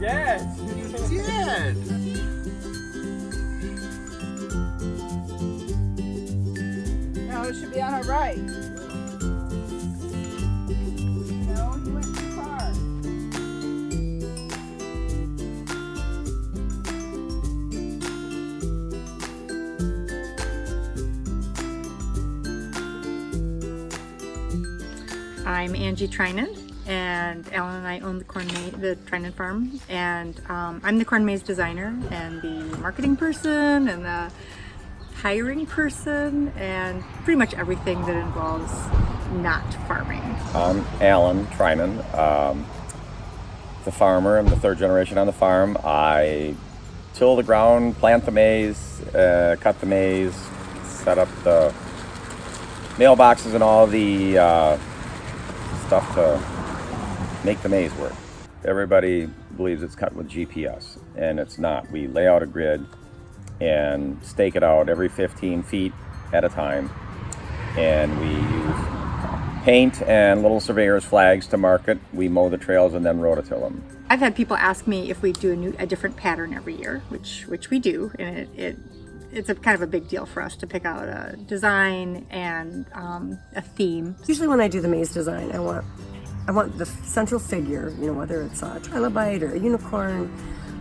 Yes! You did! No, it should be on our right. No, you went too far. I'm Angie Treinen, and Alan and I own the Treinen farm, and I'm the corn maze designer and the marketing person and the hiring person and pretty much everything that involves not farming. I'm Alan Treinen, the farmer. I'm the third generation on the farm. I till the ground, plant the maize, cut the maize, set up the mailboxes and all the stuff to make the maze work. Everybody believes it's cut with GPS, and it's not. We lay out a grid and stake it out every 15 feet at a time, and we use paint and little surveyor's flags to mark it. We mow the trails and then rototill them. I've had people ask me if we do a different pattern every year, which we do, and it's a kind of a big deal for us to pick out a design and a theme. Usually when I do the maze design, I want the central figure, whether it's a trilobite or a unicorn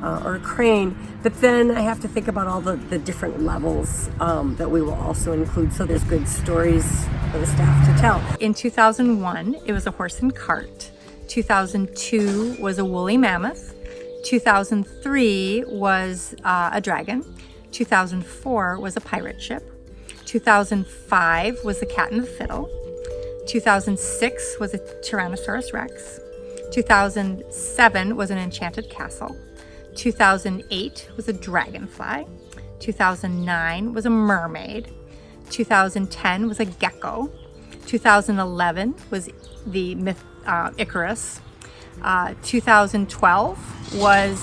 or a crane, but then I have to think about all the different levels that we will also include, so there's good stories for the staff to tell. In 2001, it was a horse and cart. 2002 was a woolly mammoth. 2003 was a dragon. 2004 was a pirate ship. 2005 was the Cat and the Fiddle. 2006 was a Tyrannosaurus Rex. 2007 was an enchanted castle. 2008 was a dragonfly. 2009 was a mermaid. 2010 was a gecko. 2011 was the myth Icarus. 2012 was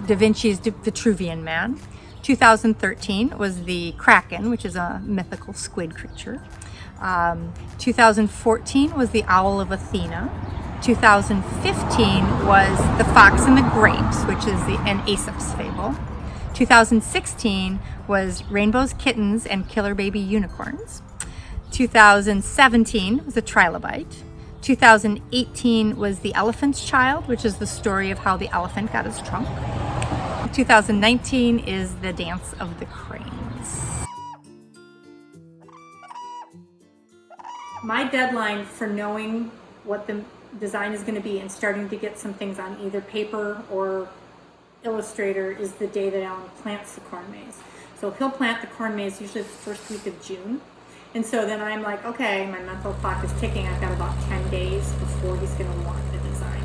Da Vinci's Vitruvian Man. 2013 was the Kraken, which is a mythical squid creature. 2014 was the Owl of Athena. 2015 was the Fox and the Grapes, which is an Aesop's fable. 2016 was Rainbows, Kittens, and Killer Baby Unicorns. 2017 was a Trilobite. 2018 was the Elephant's Child, which is the story of how the elephant got his trunk. 2019 is the Dance of the Cranes. My deadline for knowing what the design is going to be and starting to get some things on either paper or Illustrator is the day that Alan plants the corn maze. So he'll plant the corn maze usually the first week of June. And so then I'm like, okay, my mental clock is ticking. I've got about 10 days before he's going to want the design.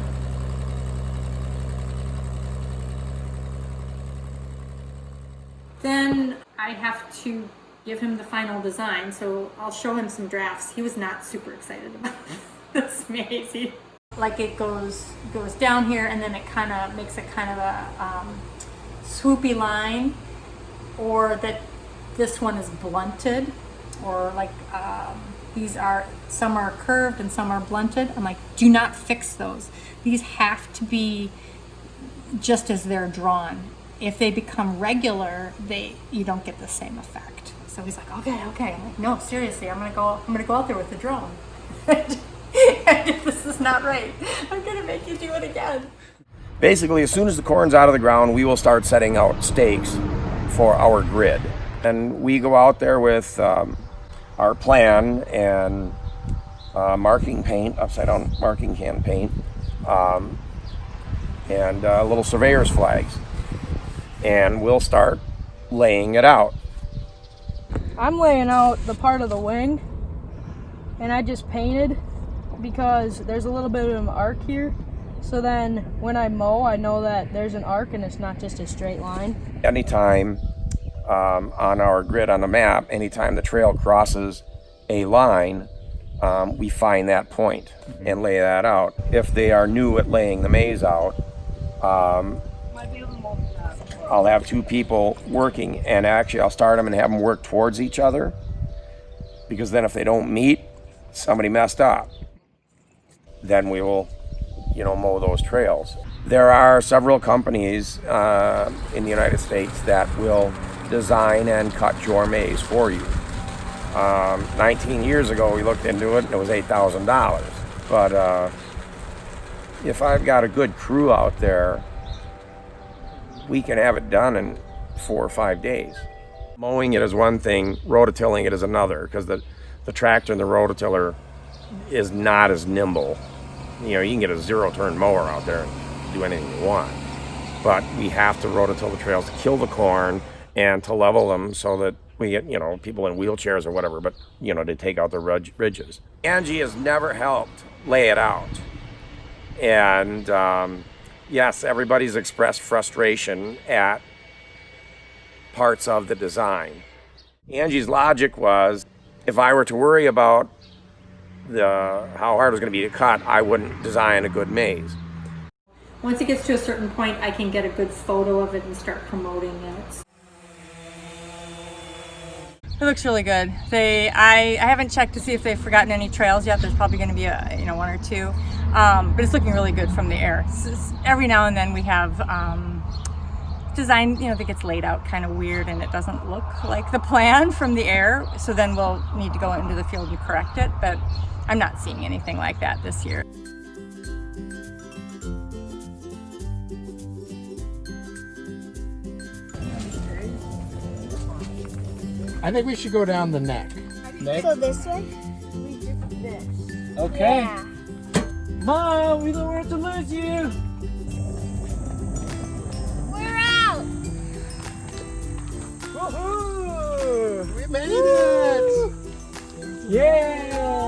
Then I have to give him the final design, so I'll show him some drafts. He was not super excited about this maze. It goes down here, and then it kind of makes a kind of a swoopy line, or that this one is blunted, or some are curved and some are blunted. I'm like, do not fix those. These have to be just as they're drawn. If they become regular, you don't get the same effect. So he's like, okay. I'm like, no, seriously, I'm gonna go out there with the drone. And if this is not right, I'm gonna make you do it again. Basically, as soon as the corn's out of the ground, we will start setting out stakes for our grid. And we go out there with our plan and marking paint, upside down marking can paint, and little surveyor's flags. And we'll start laying it out. I'm laying out the part of the wing, and I just painted because there's a little bit of an arc here. So then when I mow, I know that there's an arc and it's not just a straight line. Anytime on our grid on the map, anytime the trail crosses a line, we find that point and lay that out. If they are new at laying the maze out, I'll have two people working, and actually I'll start them and have them work towards each other, because then if they don't meet, somebody messed up. Then we will mow those trails. There are several companies in the United States that will design and cut your maze for you. 19 years ago, we looked into it and it was $8,000. But if I've got a good crew out there, we can have it done in 4 or 5 days. Mowing it is one thing, rototilling it is another, because the tractor and the rototiller is not as nimble. You can get a zero-turn mower out there and do anything you want. But we have to rototill the trails to kill the corn and to level them so that we get, people in wheelchairs or whatever, but, to take out the ridges. Angie has never helped lay it out. And yes, everybody's expressed frustration at parts of the design. Angie's logic was, if I were to worry about how hard it was going to be to cut, I wouldn't design a good maze. Once it gets to a certain point, I can get a good photo of it and start promoting it. It looks really good. I haven't checked to see if they've forgotten any trails yet. There's probably going to be one or two, but it's looking really good from the air. Every now and then we have design that gets laid out kind of weird and it doesn't look like the plan from the air. So then we'll need to go into the field and correct it. But I'm not seeing anything like that this year. I think we should go down the neck. So this way? We did this. Okay. Yeah. Mom, we don't want to lose you. We're out! Woohoo! We made it! Yeah!